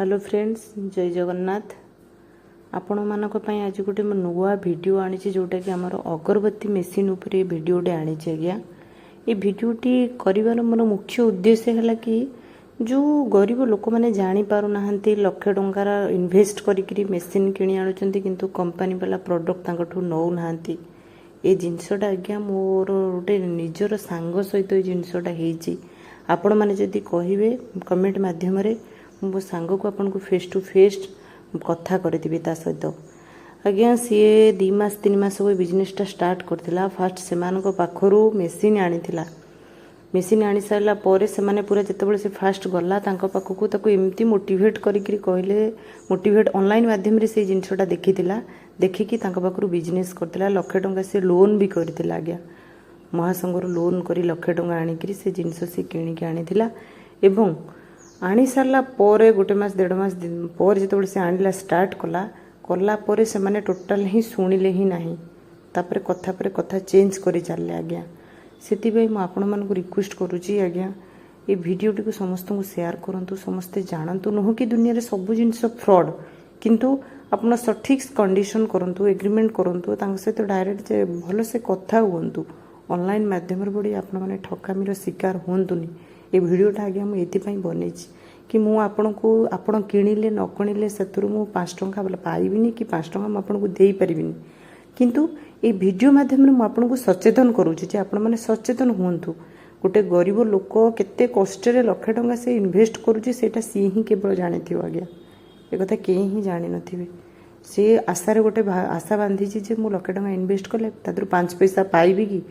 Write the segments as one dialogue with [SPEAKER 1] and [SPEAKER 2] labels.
[SPEAKER 1] Hello friends, जय जगन्नाथ। आपण मानक पई आज गोटे नुआ वीडियो आनी जोटा कि आमर अगरबत्ती मेसीन उपरे वीडियोटे आनी आज्ञा। ये वीडियोटी कर मोर मुख्य उद्देश्य है कि जो गरीब लोक मैंने जानी पारु नाहंती लक्ष टंकार इन्वेस्ट करी मेसीन किणी आनुचंती किंतु कंपनी वाला प्रोडक्ट तांकठू नौ नाहंती। ये जिनसटा आज्ञा मोर गोटे निजर सांग सहित ये जिनसटा हेची। आपण माने जदि कहिबे कमेंट माध्यम रे मो सांग को आपन को फेस टू फेस कथा करदेवी ता सहित। आज्ञा सी 2 मास 3 मास वो बिजनेसटा स्टार्ट करथिला। फास्ट सेमान को पाखरु मेसीन आनीथिला। मेसीन आनी सारला परे सेमाने पूरा जतबेले से फास्ट गला तांको पाखकु ताको एमती मोटिवेट करिकरी कहले मोटिवेट ऑनलाइन माध्यम रे से जिनसटा देखिथिला। देखिकी तांको पाखरु बिजनेस करथिला। लक्ष टंका से लोन भी करथिला। आज्ञा महासंघर लोन करी लक्ष टंका आनिकरी से जिनस से किणिकी आनीथिला। एवं आनी सारला परे गोटे मास 1.5 मास पर जिते से आनिला स्टार्ट कला कला परे से माने टोटाल ही शुणिले ही नहीं। तापरे कथा पर कथा चेंज करी चलले। आज्ञा सेति मु आपण मानकु रिक्वेस्ट करूची आज्ञा ये वीडियोटी को समस्त को शेयर करंतु, समस्ते जानतु। नुह कि दुनिया रे सब जिनस फ्रॉड, किंतु आपण सठिक कंडीशन करंतु, एग्रीमेंट करंतु, तांग सहित डायरेक्ट भलो से कथा हुंतु। ऑनलाइन माध्यम रे बड़ी आपण माने ठकामीर शिकार हुंतुनी। ये वीडियोटा आज्ञा मुझे ये बनई कि मु आपण को आपण किणिले न किणिले से 5 टंका पाइबिनी कि 5 टंका मुझे दे पारिबिनी, किंतु ये वीडियो माध्यम रे मु आपण को सचेतन करूची जे आपण माने सचेतन हुंतु। गोटे गरीब लोक केते कष्टे लक्ष टंका से इन्वेस्ट करूची सेटा सी ही केवल जानिथिबो। आज्ञा ए कथा केही ही जानि नथिबे। से आशारे गोटे आशा बांधी जे मु लक्ष टंका इन्वेस्ट कले तादरु 5 पैसा पाइबी कि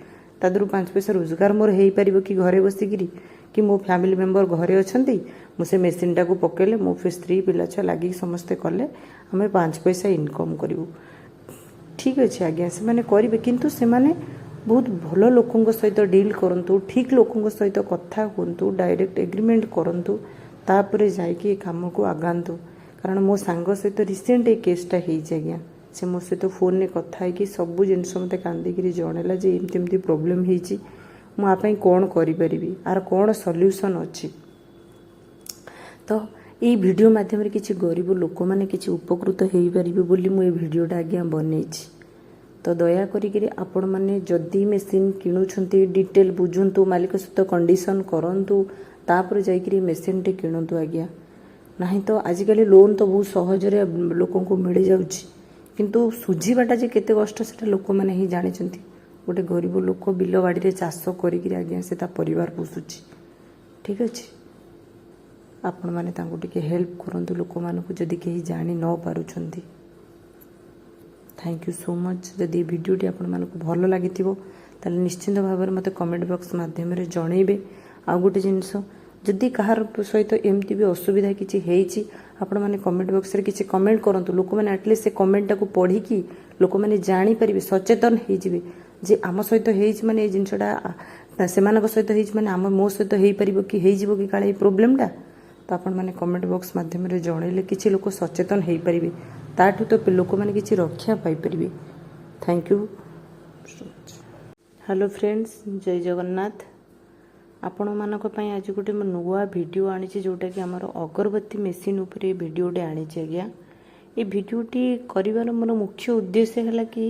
[SPEAKER 1] तादरु 5 पैसा रोजगार मोर हेई परिबो कि घरे बसिकिरी कि मो फैमिली मेंबर घरे अच्छंती मुझे मेसीन टाक पकेले मो फिर स्त्री पिला छुआ लगी समस्ते कले आम 5 पैसा इनकम करूँ। ठीक अच्छे आज्ञा से मैंने करेंगे, किंतु से माने बहुत भल लोकों सहित डील करंतु, ठीक लोकों सहित कथा कहतु, डायरेक्ट एग्रीमेंट करंतु, तापर जाइए काम को आगांतु। कारण मो सांग सहित रिसेंट ये केसटा आज्ञा से मो सहित फोन में कथा है कि सबू जिनस मत कांदिकी जनला जे एमती प्रोब्लेम होती मुझे कौन करी आर कौन सॉल्यूशन अच्छी। तो ये वीडियो माध्यम रे किसी गरीब लोक मैंने किसी उपकृत हो पारे बोली मुझे वीडियोटा आज्ञा बनई। तो दया करी आपण मैंने जदि मेसीन किणुछंती डिटेल बुझंतु, मालिक सहित कंडीशन करंतु, तापर जाइकरी मेसीन टे किणंतु। आज्ञा नहीं तो आजिकल लोन तो बहुत सहजरे लोकों को मिल जाउछि, किंतु सुझीबाटा जे केते कष्ट सेटा लोक मैंने ही जानिछंती। गोटे गरीब लोक बिल बाड़ी चाष करी आज्ञा से परिवार पोषुची। ठीक अच्छे आपण मैंने टिके हेल्प करंतु लोक मानकु जदि कहीं जानी न पारुछंती। Thank you so much. जदि वीडियोटी आपण मानकु भल लागिथिबो ताले निश्चिंत भाव में मते कमेंट बॉक्स माध्यम रे जणैबे। आ गोटे जिनस जदि कहार सहित एमती भी असुविधा किछि हेइछि आपण माने कमेंट बॉक्स रे किछि कमेंट करंतु। लोक माने एटलीस्ट से कमेंट को पढ़ी कि लोक माने जानि परिबे, सचेतन हेइ जिवे जे आम सहित हेइछि माने ए जिनसटा सेमानक सहित हेइछि माने आम मो सहित हेइ परिबो कि हेइ जिवो कि काळे प्रोब्लेमटा। तो आपण माने कमेंट बॉक्स माध्यम रे जणैले किछि लोक सचेतन हेइ परिबे, ताठू तो लोक माने किछि रक्षा पाई परिबे। Thank you. हेलो फ्रेंड्स, जय जगन्नाथ। आपण मानक पई आज गोटे नुआ वीडियो आनी जोटा कि आमर अगरबत्ती मेसीन उपरे वीडियोटे आनी आज्ञा। ये वीडियोटी कर मोर मुख्य उद्देश्य है कि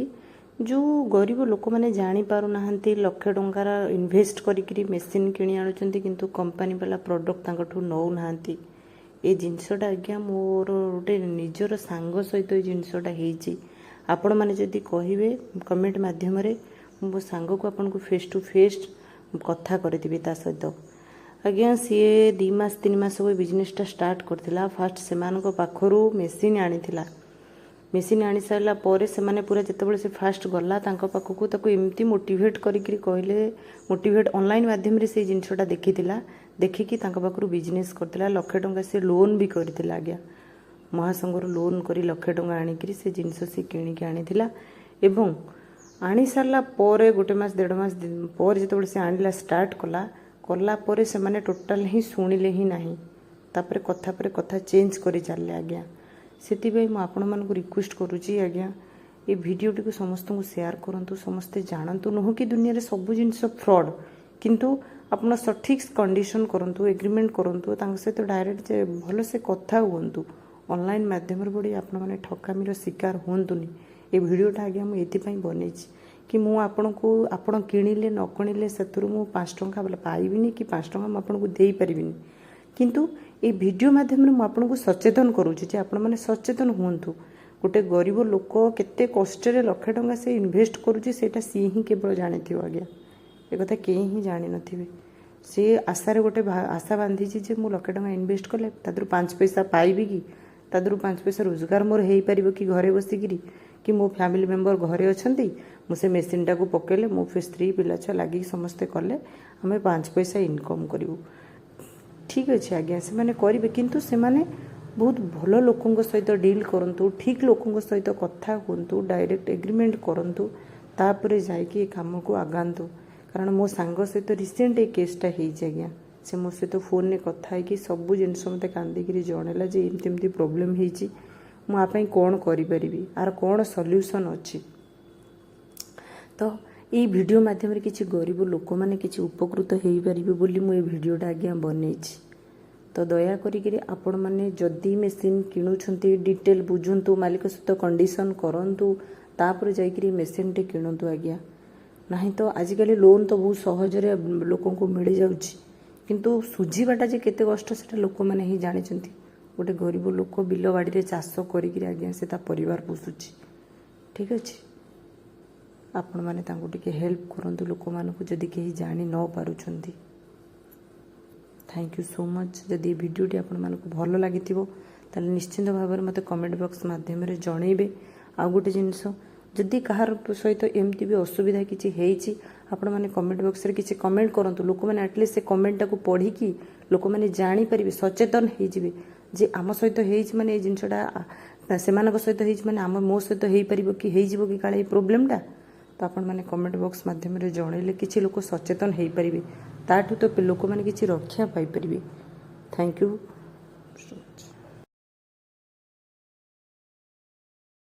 [SPEAKER 1] जो गरीब लोक मैंने जानी पारु नाहंती लक्ष टंकार इन्वेस्ट करी मेसीन किणी आनुचंती किंतु कंपनी वाला प्रोडक्ट तांकठू नौ नाहंती। ये जिनसटा आज्ञा मोर गोटे निजर सांग सहित ये जिनसटा हेची। आपण माने जदि कहिबे कमेंट माध्यम रे मो सांग को आपन को फेस टू फेस कथा करदेवी ता सहित। आज्ञा सी 2 मास 3 मास वो बिजनेसटा स्टार्ट करथिला। फास्ट सेमान को पाखरु मेसीन आनीथिला। मेसीन आनी सारला परे सेमाने पूरा जतबेले से फास्ट गला तांको पाखकु ताको एमती मोटिवेट करिकरी कहले मोटिवेट ऑनलाइन माध्यम रे से जिनसटा देखिथिला। देखिकी तांको पाखरु बिजनेस करथिला। लक्ष टंका से लोन भी करथिला। आज्ञा महासंघर लोन करी लक्ष टंका आनिकरी से जिनस से किणिकी आनीथिला। एवं आनी सारला परे गोटे मास 1.5 मास पर जिते से आनिला स्टार्ट कला कला परे से माने टोटाल ही शुणिले ही नहीं। तापरे कथा पर कथा चेंज करी चलले। आज्ञा सेति मु आपण मानकु रिक्वेस्ट करूची आज्ञा ये वीडियोटी को समस्त को शेयर करंतु, समस्ते जानतु। नुह कि दुनिया रे सब जिनस फ्रॉड, किंतु ଆପଣ ସଠିକ୍ କଣ୍ଡିସନ୍ କରନ୍ତୁ, ଏଗ୍ରିମେଣ୍ଟ କରନ୍ତୁ, ତାଙ୍କ ସହିତ ଡାଇରେକ୍ଟ ଯେ ଭଲସେ କଥା ହୁଅନ୍ତୁ। ଅନଲାଇନ୍ ମାଧ୍ୟମରେ ପଡ଼ି ଆପଣମାନେ ଠକାମିର ଶିକାର ହୁଅନ୍ତୁନି। ଏ ଭିଡ଼ିଓଟା ଆଜ୍ଞା ମୁଁ ଏଥିପାଇଁ ବନେଇଛି କି ମୁଁ ଆପଣଙ୍କୁ, ଆପଣ କିଣିଲେ ନ କିଣିଲେ ସେଥିରୁ ମୁଁ 5 ଟଙ୍କା ପାଇବିନି କି 5 ଟଙ୍କା ମୁଁ ଆପଣଙ୍କୁ ଦେଇପାରିବିନି। କିନ୍ତୁ এই ଭିଡ଼ିଓ ମାଧ୍ୟମରେ ମୁଁ ଆପଣଙ୍କୁ ସଚେତନ କରୁଛି ଯେ ଆପଣମାନେ ସଚେତନ ହୁଅନ୍ତୁ। ଗୋଟେ ଗରିବ ଲୋକ କେତେ କଷ୍ଟରେ ଲକ୍ଷେ ଟଙ୍କା ସେ ଇନଭେଷ୍ଟ କରୁଛି ସେଇଟା ସିଏ ହିଁ କେବଳ ଜାଣିଥିବ ଆଜ୍ଞା। ଏକଥା କେହି ହିଁ ଜାଣିନଥିବେ। ସେ ଆଶାରେ ଗୋଟେ ଆଶା ବାନ୍ଧିଛି ଯେ ମୁଁ ଲକ୍ଷେ ଟଙ୍କା ଇନଭେଷ୍ଟ କଲେ ତା ଦେହରୁ 5 ପଇସା ପାଇବି କି, ତା ଦେହରୁ 5 ପଇସା ରୋଜଗାର ମୋର ହେଇପାରିବ କି ଘରେ ବସିକିରି, କି ମୋ ଫ୍ୟାମିଲି ମେମ୍ବର ଘରେ ଅଛନ୍ତି, ମୁଁ ସେ ମେସିନ୍ଟାକୁ ପକେଇଲେ ମୋ ସ୍ତ୍ରୀ ପିଲା ଛୁଆ ଲାଗିକି ସମସ୍ତେ କଲେ ଆମେ 5 ପଇସା ଇନକମ୍ କରିବୁ। ଠିକ୍ ଅଛି ଆଜ୍ଞା, ସେମାନେ କରିବେ, କିନ୍ତୁ ସେମାନେ ବହୁତ ଭଲ ଲୋକଙ୍କ ସହିତ ଡିଲ୍ କରନ୍ତୁ, ଠିକ୍ ଲୋକଙ୍କ ସହିତ କଥା ହୁଅନ୍ତୁ, ଡାଇରେକ୍ଟ ଏଗ୍ରିମେଣ୍ଟ କରନ୍ତୁ, ତାପରେ ଯାଇକି ଏ କାମକୁ ଆଗାନ୍ତୁ। କାରଣ ମୋ ସାଙ୍ଗ ସହିତ ରିସେଣ୍ଟ ଏ କେସ୍ଟା ହେଇଛି ଆଜ୍ଞା। ସେ ମୋ ସହିତ ଫୋନ୍ରେ କଥା ହେଇକି ସବୁ ଜିନିଷ ମୋତେ କାନ୍ଦିକିରି ଜଣେଇଲା ଯେ ଏମିତି ଏମିତି ପ୍ରୋବ୍ଲେମ୍ ହେଇଛି, ମୁଁ ଆ ପାଇଁ କ'ଣ କରିପାରିବି, ଆର କ'ଣ ସଲ୍ୟୁସନ୍ ଅଛି। ତ ଏଇ ଭିଡ଼ିଓ ମାଧ୍ୟମରେ କିଛି ଗରିବ ଲୋକମାନେ କିଛି ଉପକୃତ ହେଇପାରିବେ ବୋଲି ମୁଁ ଏ ଭିଡ଼ିଓଟା ଆଜ୍ଞା ବନେଇଛି। ତ ଦୟା କରିକିରି ଆପଣମାନେ ଯଦି ମେସିନ୍ କିଣୁଛନ୍ତି ଡିଟେଲ୍ ବୁଝନ୍ତୁ, ମାଲିକ ସହିତ କଣ୍ଡିସନ୍ କରନ୍ତୁ, ତାପରେ ଯାଇକିରି ମେସିନ୍ଟି କିଣନ୍ତୁ ଆଜ୍ଞା। ନାହିଁ ତ ଆଜିକାଲି ଲୋନ୍ ତ ବହୁତ ସହଜରେ ଲୋକଙ୍କୁ ମିଳିଯାଉଛି, କିନ୍ତୁ ସୁଝିବାଟା ଯେ କେତେ କଷ୍ଟ ସେଟା ଲୋକମାନେ ହିଁ ଜାଣିଛନ୍ତି। ଗୋଟେ ଗରିବ ଲୋକ ବିଲ ବାଡ଼ିରେ ଚାଷ କରିକିରି ଆଜ୍ଞା ସେ ତା ପରିବାର ପୋଷୁଛି। ଠିକ୍ ଅଛି, ଆପଣମାନେ ତାଙ୍କୁ ଟିକେ ହେଲ୍ପ କରନ୍ତୁ ଲୋକମାନଙ୍କୁ ଯଦି କେହି ଜାଣି ନ ପାରୁଛନ୍ତି। Thank you so much. ଯଦି ଏ ଭିଡ଼ିଓଟି ଆପଣମାନଙ୍କୁ ଭଲ ଲାଗିଥିବ ତାହେଲେ ନିଶ୍ଚିନ୍ତ ଭାବରେ ମୋତେ କମେଣ୍ଟ ବକ୍ସ ମାଧ୍ୟମରେ ଜଣେଇବେ। ଆଉ ଗୋଟେ ଜିନିଷ, ଯଦି କାହାର ସହିତ ଏମିତି ବି ଅସୁବିଧା କିଛି ହେଇଛି ଆପଣମାନେ କମେଣ୍ଟ ବକ୍ସରେ କିଛି କମେଣ୍ଟ କରନ୍ତୁ। ଲୋକମାନେ ଆଟଲିଷ୍ଟ ସେ କମେଣ୍ଟଟାକୁ ପଢ଼ିକି ଲୋକମାନେ ଜାଣିପାରିବେ, ସଚେତନ ହେଇଯିବେ ଯେ ଆମ ସହିତ ହେଇଛି ମାନେ ଏଇ ଜିନିଷଟା ସେମାନଙ୍କ ସହିତ ହେଇଛି ମାନେ ମୋ ସହିତ ହେଇପାରିବ କି ହେଇଯିବ କି କାଳେ ଏଇ ପ୍ରୋବ୍ଲେମ୍ଟା। ତ ଆପଣମାନେ କମେଣ୍ଟ ବକ୍ସ ମାଧ୍ୟମରେ ଜଣେଇଲେ କିଛି ଲୋକ ସଚେତନ ହେଇପାରିବେ, ତାଠୁ ତ ଲୋକମାନେ କିଛି ରକ୍ଷା ପାଇପାରିବେ। Thank you.